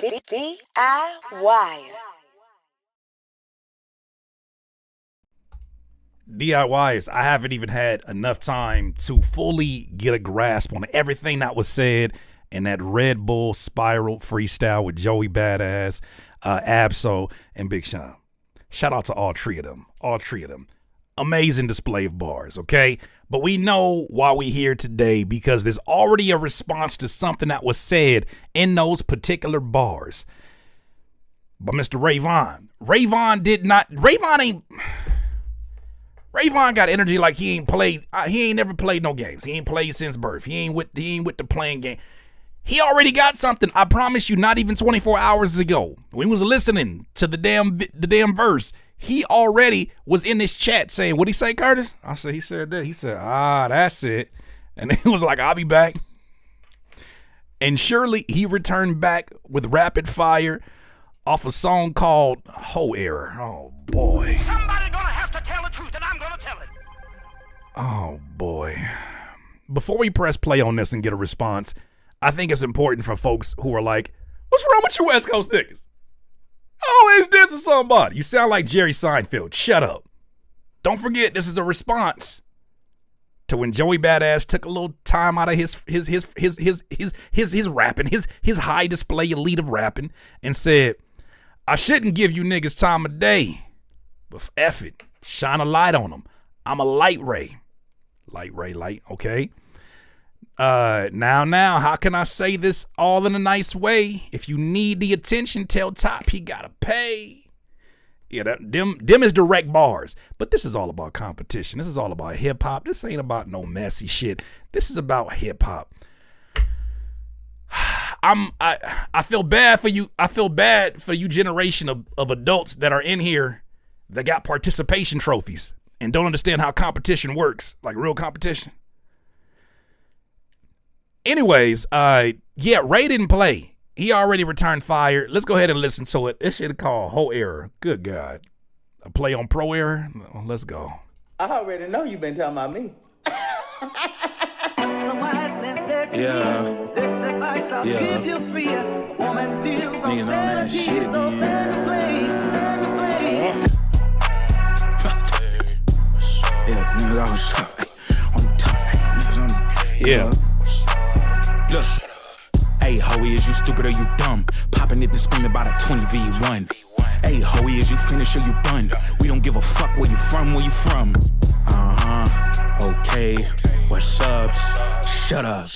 DIY. DIYers, I haven't even had enough time to fully get a grasp on everything that was said in that Red Bull Spiral freestyle with Joey Badass, Absol, and Big Sean. Shout out to all three of them. Amazing display of bars, okay? But we know why we're here today because there's already a response to something that was said in those particular bars. But Mr. Vaughn. Vaughn got energy like he ain't never played no games. He ain't played since birth. He ain't with the playing game. He already got something. I promise you, not even 24 hours ago, when he was listening to the damn verse, he already was in this chat saying, what'd he say, Curtis? He said that. He said, that's it. And he was like, I'll be back. And surely he returned back with rapid fire off a song called HOE. Oh, boy. Somebody gonna have to tell the truth, and I'm gonna tell it. Oh, boy. Before we press play on this and get a response, I think it's important for folks who are like, what's wrong with you West Coast niggas? Always dissing somebody. You sound like Jerry Seinfeld. Shut up. Don't forget, this is a response to when Joey Badass took a little time out of his rapping, his high display elite of rapping, and said, I shouldn't give you niggas time of day, but F it, shine a light on them. I'm a light ray, okay? Now, how can I say this all in a nice way? If you need the attention, tell Top he gotta pay. Yeah, them is direct bars. But this is all about competition. This is all about hip hop. This ain't about no messy shit. This is about hip hop. I feel bad for you. I feel bad for you generation of adults that are in here that got participation trophies and don't understand how competition works, like real competition. Anyways, Ray didn't play. He already returned fire. Let's go ahead and listen to it. This shit called HOE. Good God. A play on Pro Error? Let's go. I already know you've been talking about me. Yeah. Niggas on that shit again. Yeah, niggas on top. Niggas on. Yeah. Look, hey, HOE, is you stupid or you dumb? Popping it and screaming about a 20v1. Hey, HOE, is you finished or you done? We don't give a fuck where you from, Okay, what's up? Shut up.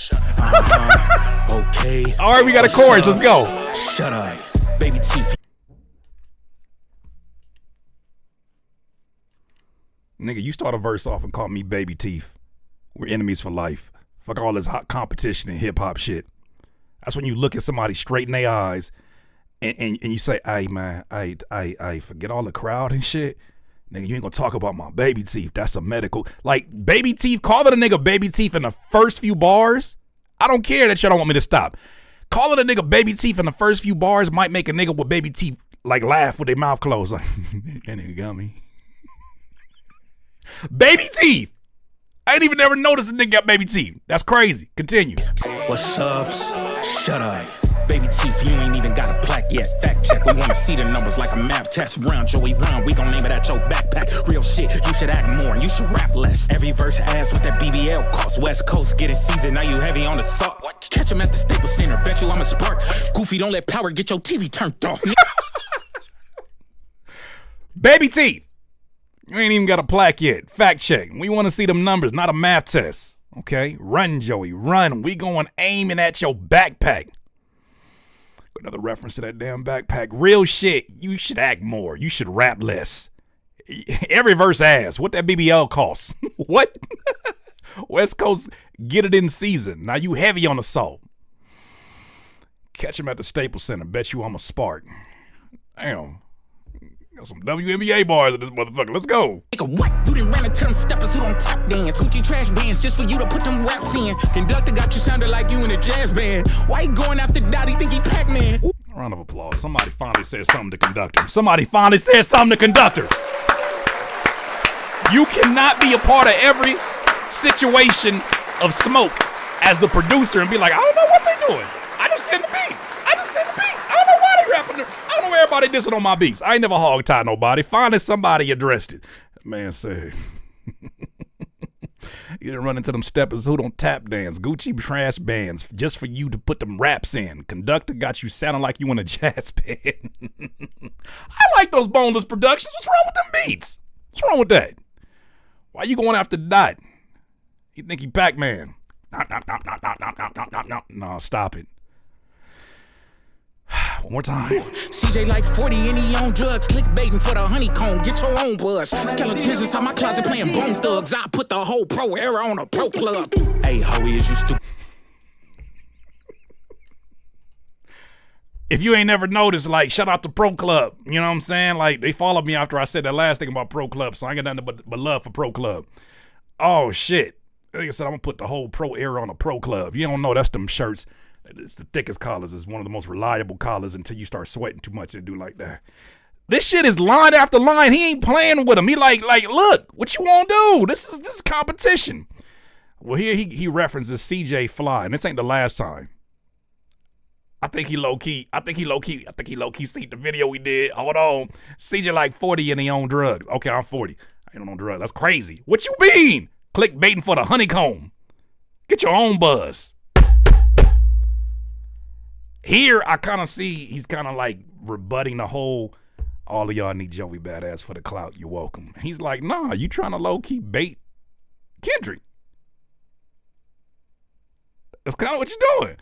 Okay. All right, we got a chorus, let's go. Shut up, baby teeth. Nigga, you start a verse off and call me baby teeth. We're enemies for life. Fuck all this hot competition and hip hop shit. That's when you look at somebody straight in their eyes and you say, hey man, I forget all the crowd and shit. Nigga, you ain't gonna talk about my baby teeth. That's a medical, like baby teeth, calling a nigga baby teeth in the first few bars. I don't care that y'all don't want me to stop. Calling a nigga baby teeth in the first few bars might make a nigga with baby teeth like laugh with their mouth closed. Like, that nigga got me. Baby teeth. I ain't even never noticed a nigga got baby teeth. That's crazy. Continue. What's up? Shut up. Baby teeth, you ain't even got a plaque yet. Fact check, we wanna see the numbers like a math test. Round, Joey, round, we gon' name it at your backpack. Real shit, you should act more, you should rap less. Every verse ass with that BBL cost. West Coast getting seasoned, now you heavy on the salt. Catch him at the Staples Center, bet you I'm a spark. Goofy, don't let power get your TV turned off. Baby teeth. You ain't even got a plaque yet. Fact check. We want to see them numbers, not a math test. Okay? Run, Joey, run. We going aiming at your backpack. Another reference to that damn backpack. Real shit. You should act more. You should rap less. Every verse asks, what that BBL costs? What? West Coast, get it in season. Now you heavy on the salt. Catch him at the Staples Center. Bet you I'm a spark. Damn. Got some WNBA bars in this motherfucker. Let's go. Nigga, what? You done ran into them steppers who don't tap dance. Gucci trash bands just for you to put them raps in. Conductor got you sounding like you in a jazz band. Why you going after Dottie? Think he Pac-Man? Round of applause. Somebody finally said something to conductor. Somebody finally said something to conductor. You cannot be a part of every situation of smoke as the producer and be like, I don't know what they're doing. I just send the beats. I don't know why they dissing on my beats. I ain't never hog tied nobody. Finally, somebody addressed it. Man said, you done run into them steppers who don't tap dance. Gucci trash bands just for you to put them raps in. Conductor got you sounding like you in a jazz band. I like those boneless productions. What's wrong with them beats? What's wrong with that? Why you going after Dot? You think he Pac-Man? No, stop it. One more time. CJ like 40 and he on drugs, clickbaiting for the honeycomb. Get your own buzz. Skeletons inside my closet playing Bone Thugs. I put the whole pro era on a pro club. Hey, HOE, is you stupid? If you ain't never noticed, like, shout out to Pro Club. You know what I'm saying? Like, they followed me after I said that last thing about Pro Club, so I ain't got nothing but love for Pro Club. Oh, shit. Like I said, I'm going to put the whole pro era on a Pro Club. If you don't know, that's them shirts. It's the thickest collars. It's one of the most reliable collars until you start sweating too much and do like that. This shit is line after line. He ain't playing with him. He like, look, what you want to do? This is competition. Well, here he references CJ Fly, and this ain't the last time. I think he low key seen the video we did. Hold on. CJ like 40 and he on drugs. Okay, I'm 40. I ain't on drugs. That's crazy. What you mean? Clickbaiting for the honeycomb. Get your own buzz. Here, I kind of see he's kind of like rebutting the whole, all of y'all need Joey Badass for the clout. You're welcome. He's like, nah, you trying to low key bait Kendrick. That's kind of what you're doing.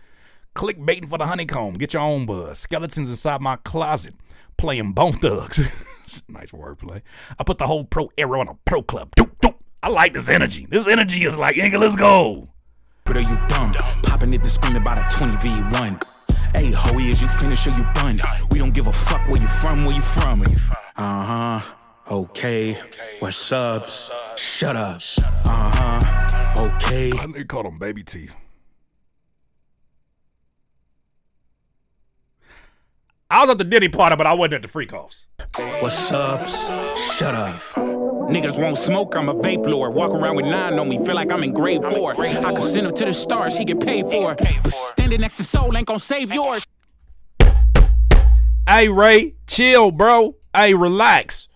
Clickbaiting for the honeycomb. Get your own buzz. Skeletons inside my closet playing Bone Thugs. Nice wordplay. I put the whole pro era on a pro club. Doop, doop. I like this energy. This energy is like, nigga, let's go. But are you dumb? Popping it and screaming about a 20v1. Hey, HOE, is you finished or you done? We don't give a fuck where you from, Okay. What's up? Shut up. Okay. I think they called him baby teeth. I was at the Diddy party, but I wasn't at the freak offs. What's up? Shut up. Niggas won't smoke, I'm a vape lord. Walk around with 9 on me, feel like I'm in grade 4. I could send him to the stars, he get paid for it. But standing next to Soul ain't gon' save yours. Hey, Ray, chill, bro. Hey, relax.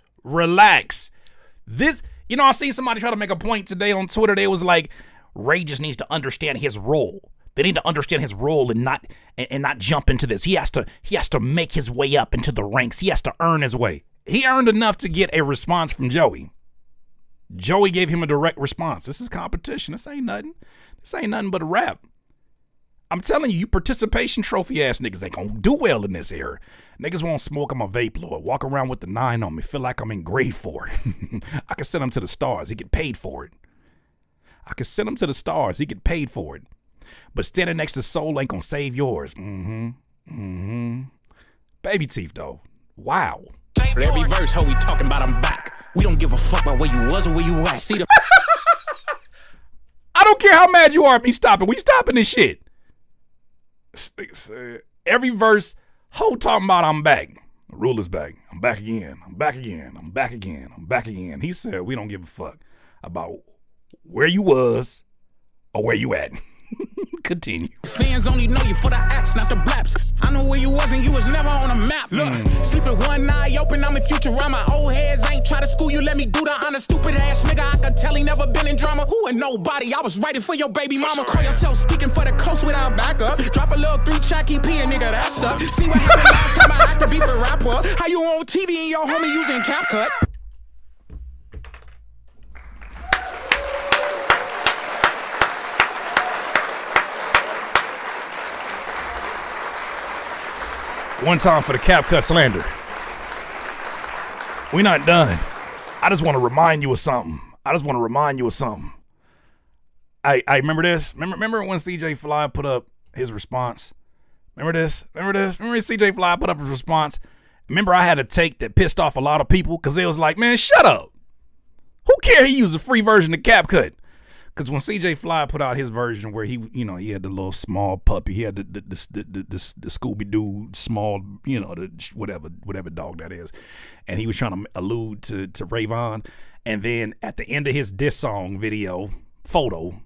This, I seen somebody try to make a point today on Twitter. They was like, Ray just needs to understand his role. They need to understand his role and not jump into this. He has to make his way up into the ranks. He has to earn his way. He earned enough to get a response from Joey. Joey gave him a direct response. This is competition. This ain't nothing. This ain't nothing but a rap. I'm telling you, you participation trophy ass niggas ain't gonna do well in this era. Niggas won't smoke, I'm a vape lord. Walk around with the 9 on me, feel like I'm in grade 4. I can send him to the stars. He get paid for it. But standing next to Soul ain't gonna save yours. Baby teeth though. Wow. For every verse, how we talking about I'm back. We don't give a fuck about where you was or where you at. See the I don't care how mad you are at me stopping. We stopping this shit. Every verse, ho talking about I'm back. The ruler's back. I'm back again. He said we don't give a fuck about where you was or where you at. Continue. Fans only know you for the acts, not the blaps. I know where you was and you was never on a map. Look, sleeping one eye open, I'm in Futurama. Old heads ain't try to school you, let me do the honor. Stupid ass nigga, I could tell he never been in drama. Who and nobody, I was writing for your baby mama. Call yourself speaking for the coast without backup. Drop a little 3-track EP and nigga, that's up. See what happened last time I had to beef a rapper. How you on TV and your homie using CapCut? One time for the CapCut slander. We not done. I just want to remind you of something. I remember this? Remember when CJ Fly put up his response? Remember this? Remember CJ Fly put up his response? Remember I had a take that pissed off a lot of people because they was like, man, shut up. Who cares he used a free version of CapCut? Because when CJ Fly put out his version where he had the little small puppy, he had the Scooby-Doo small, the whatever dog that is, and he was trying to allude to Ray Vaughn, and then at the end of his diss song video photo,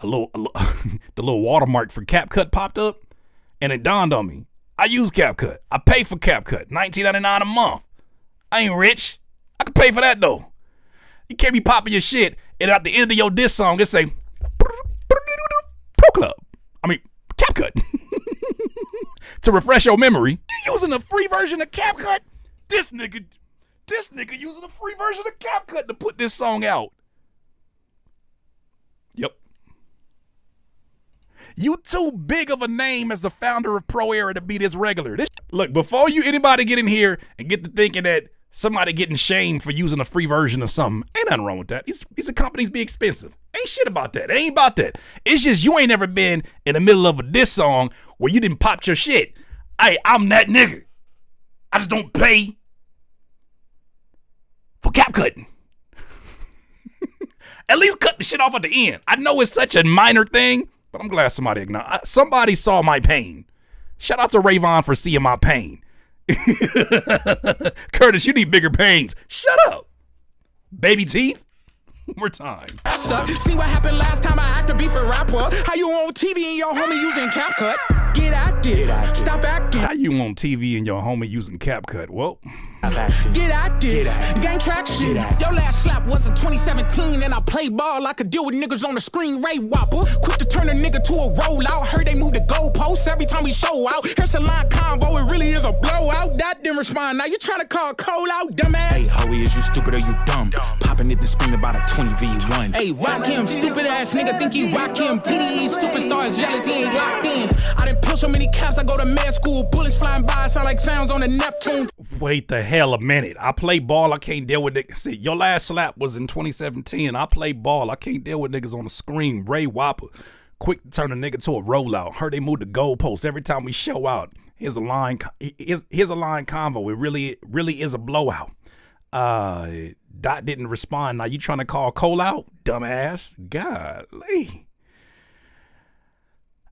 the little watermark for CapCut popped up, and it dawned on me. I use CapCut. I pay for CapCut. $19.99 a month. I ain't rich. I can pay for that though. You can't be popping your shit and at the end of your diss song just say Pro Club. I mean CapCut. To refresh your memory. You using a free version of CapCut? This nigga using a free version of CapCut to put this song out. Yep. You too big of a name as the founder of Pro Era to be this regular. Look, before anybody get in here and get to thinking that somebody getting shamed for using a free version of something, ain't nothing wrong with that. These companies be expensive. Ain't shit about that. It ain't about that. It's just you ain't never been in the middle of a diss song where you didn't pop your shit. Hey, I'm that nigga. I just don't pay for CapCut. At least cut the shit off at the end. I know it's such a minor thing, but I'm glad somebody acknowledged. Somebody saw my pain. Shout out to Vaughn for seeing my pain. Curtis, you need bigger pains. Shut up. Baby teeth. One more time. See what happened last time I acted beef a rapper. How you on TV and your homie using CapCut? Get active. Stop acting. How you on TV and your homie using CapCut? Well, get active. Gain traction. Your last slap was in 2017 and I played ball. I could deal with niggas on the screen, Ray Whopper. Quick to turn a nigga to a rollout. Heard they move the goalposts every time we show out. Here's a line combo, it really is a blowout. That didn't respond. Now you trying to call Cole out, dumbass? Hey, HOE, is you stupid or you dumb? Popping it and screaming about a 20v1. Hey, rock him, stupid ass nigga think he rock him. TDE superstars jealous, he ain't locked in. I done pull so many caps, I go to med school. Bullets flying by, sound like sounds on a Neptune. wait the hell a minute. I play ball, I can't deal with niggas. See, your last slap was in 2017. I play ball, I can't deal with niggas on the screen. Ray Whopper, quick to turn a nigga to a rollout. Heard they move the goalposts every time we show out. Here's a line convo. It really is a blowout. Dot didn't respond. Now you trying to call Cole out? Dumbass. Golly.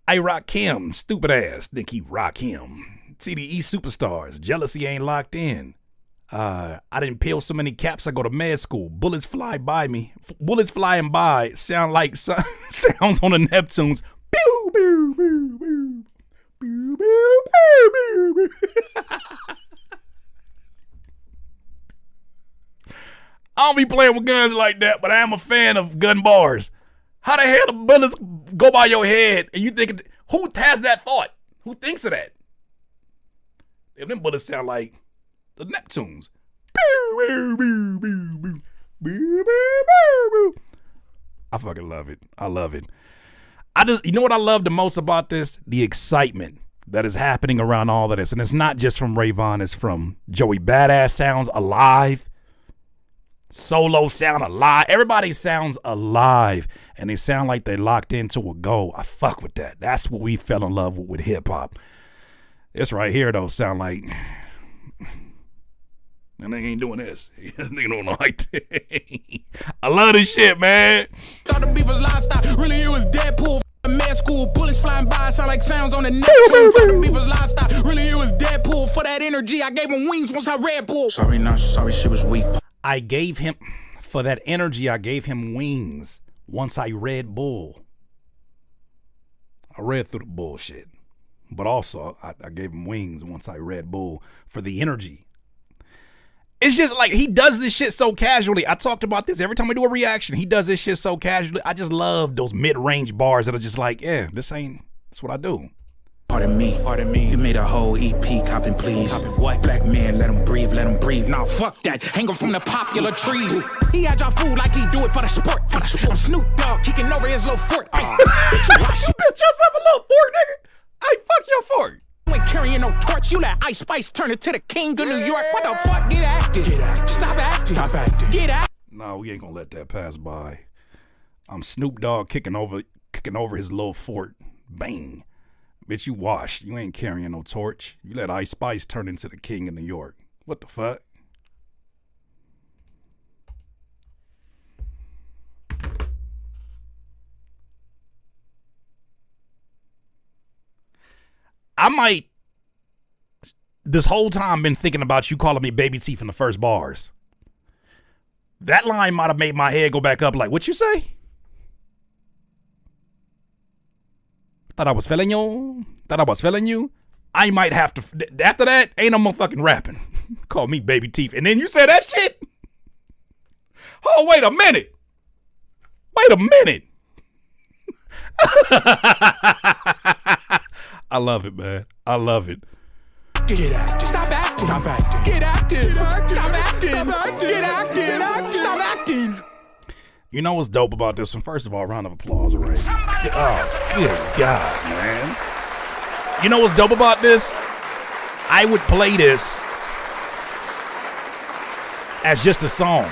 I rock him. Stupid ass. Think he rock him. TDE superstars. Jealousy ain't locked in. I didn't peel so many caps. I go to med school. Bullets fly by me. Bullets flying by. Sound like sounds on the Neptunes. Pew, pew, pew, pew. Pew, pew, pew, pew, pew. I don't be playing with guns like that, but I am a fan of gun bars. How the hell the bullets go by your head and you think, who has that thought? Who thinks of that? If them bullets sound like the Neptunes. I fucking love it. I love it. You know what I love the most about this? The excitement that is happening around all of this. And it's not just from Vaughn, it's from Joey Badass sounds alive. Solo sound alive. Everybody sounds alive. And they sound like they locked into a goal. I fuck with that. That's what we fell in love with hip hop. This right here though sound like that nigga ain't doing this. This nigga don't like that. I love this shit, man. Thought the beef was livestock. Really, it was Deadpool. Med school, bullets flying by, sound like sounds on the Neptune. Thought the beef was livestock. Really, it was Deadpool. For that energy, I gave him wings once I Red Bull. Sorry, not sorry, she was weak. I gave him wings once I Red Bull. I read through the bullshit. But also, I gave him wings once I Red Bull for the energy. It's just like he does this shit so casually. I talked about this every time I do a reaction. He does this shit so casually. I just love those mid-range bars that are just like, yeah, that's what I do. Pardon me. You made a whole EP, copping please. Copping what? Black man, let him breathe. Nah, fuck that. Hang him from the popular trees. He had y'all food like he do it for the sport. I'm Snoop Dogg kicking over his little fort. You built yourself a little fort, nigga. Hey, fuck your fort. You ain't carrying no torch. You let Ice Spice turn it to the king of New York. What the fuck? Get active. Stop acting. Get active. No, we ain't gonna let that pass by. I'm Snoop Dogg kicking over his little fort. Bang. Bitch, you washed. You ain't carrying no torch. You let Ice Spice turn into the king of New York. What the fuck? I might, this whole time, been thinking about you calling me baby teeth in the first bars. That line might have made my head go back up like, what you say? Thought I was feeling you? I might have to. After that, ain't no motherfucking rapping. Call me baby teeth. And then you say that shit? Oh, wait a minute. Wait a minute. I love it, man. I love it. Get active. Stop acting. Stop acting. Get active. Stop acting. Get active. Stop acting. You know what's dope about this one? First of all, round of applause, Ray. Oh, good God, man. You know what's dope about this? I would play this as just a song.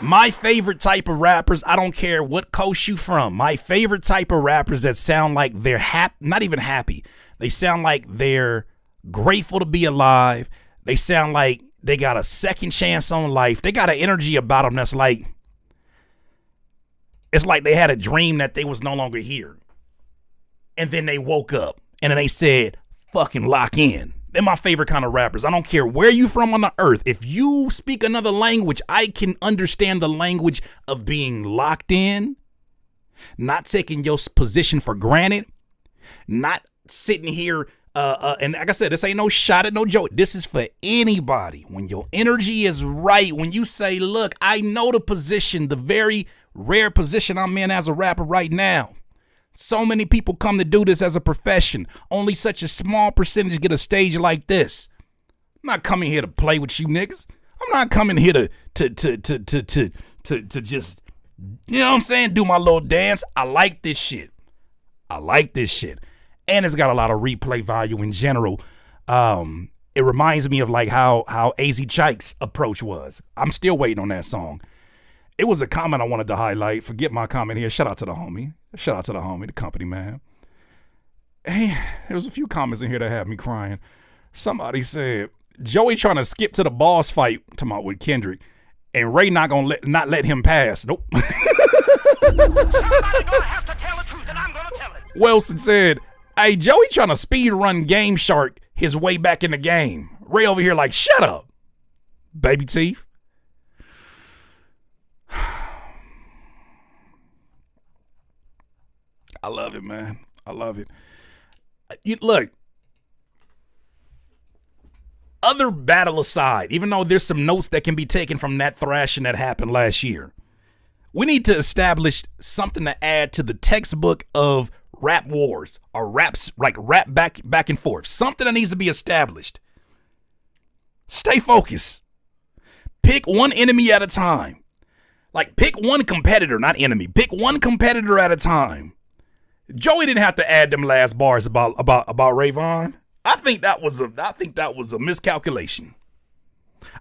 My favorite type of rappers, I don't care what coast you from, my favorite type of rappers that sound like they're not even happy. They sound like they're grateful to be alive. They sound like they got a second chance on life. They got an energy about them that's like, it's like they had a dream that they was no longer here. And then they woke up and then they said, fucking lock in. They're my favorite kind of rappers. I don't care where you from on the earth. If you speak another language, I can understand the language of being locked in, not taking your position for granted, not sitting here. And like I said, this ain't no shot at no joke. This is for anybody. When your energy is right, when you say, look, I know the position, the very rare position I'm in as a rapper right now. So many people come to do this as a profession. Only such a small percentage get a stage like this. I'm not coming here to play with you niggas. I'm not coming here to just, you know what I'm saying, do my little dance. I like this shit. I like this shit. And it's got a lot of replay value in general. It reminds me of like how AZ Chike's approach was. I'm still waiting on that song. It was a comment I wanted to highlight. Forget my comment here. Shout out to the homie. Shout out to the homie, the company, man. Hey, there was a few comments in here that had me crying. Somebody said, Joey trying to skip to the boss fight with Kendrick, and Ray not gonna let him pass. Nope. Somebody gonna have to tell the truth, and I'm gonna tell it. Wilson said, hey, Joey trying to speed run Game Shark his way back in the game. Ray over here like, shut up, baby teeth. I love it, man. I love it. Look, other battle aside, even though there's some notes that can be taken from that thrashing that happened last year, we need to establish something to add to the textbook of rap wars or raps, like rap back and forth. Something that needs to be established. Stay focused. Pick one enemy at a time. Like pick one competitor, not enemy. Pick one competitor at a time. Joey didn't have to add them last bars about Ray Vaughn. I think that was a miscalculation.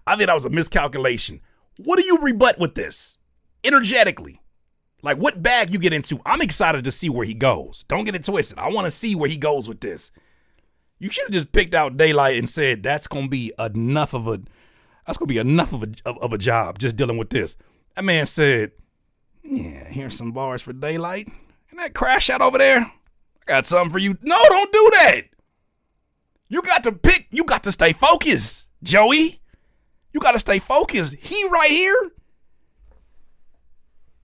I think that was a miscalculation. What do you rebut with this? Energetically. Like what bag you get into? I'm excited to see where he goes. Don't get it twisted. I want to see where he goes with this. You should have just picked out Daylight and said that's gonna be enough of a job just dealing with this. That man said, yeah, here's some bars for Daylight. And that crash out over there, I got something for you. No, don't do that. You got to pick. You got to stay focused, Joey. You got to stay focused. He right here,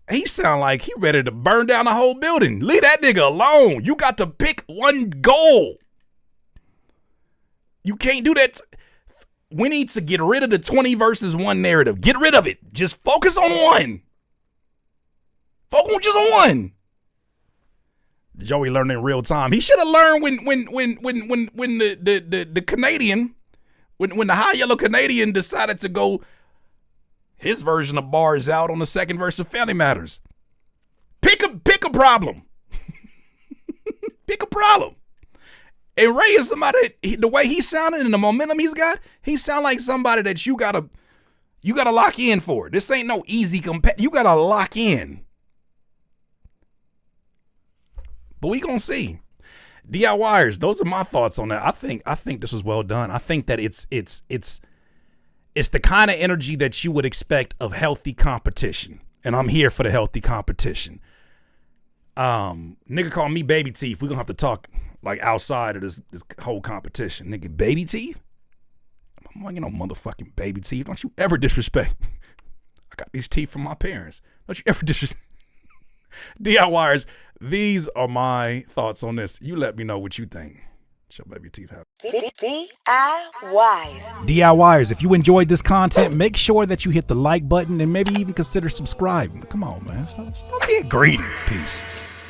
he sound like he ready to burn down the whole building. Leave that nigga alone. You got to pick one goal. You can't do that. We need to get rid of the 20 versus 1 narrative. Get rid of it. Just focus on one. Focus just on one. Joey learned in real time. He should have learned when the Canadian, when the high yellow Canadian decided to go his version of bars out on the second verse of Family Matters. Pick a problem. Pick a problem. And Ray is somebody, the way he sounded and the momentum he's got, he sound like somebody that you gotta lock in for. This ain't no easy you gotta lock in. But we gonna see. DIYers, those are my thoughts on that. I think this was well done. I think that it's the kind of energy that you would expect of healthy competition. And I'm here for the healthy competition. Nigga call me baby teeth. We're gonna have to talk like outside of this whole competition. Nigga, baby teeth? I'm like, you know, motherfucking baby teeth. Don't you ever disrespect. I got these teeth from my parents. Don't you ever disrespect. DIYers, these are my thoughts on this. You let me know what you think. Show baby teeth have. DIY. DIYers, if you enjoyed this content, make sure that you hit the like button and maybe even consider subscribing. Come on, man. Don't be greedy. Peace.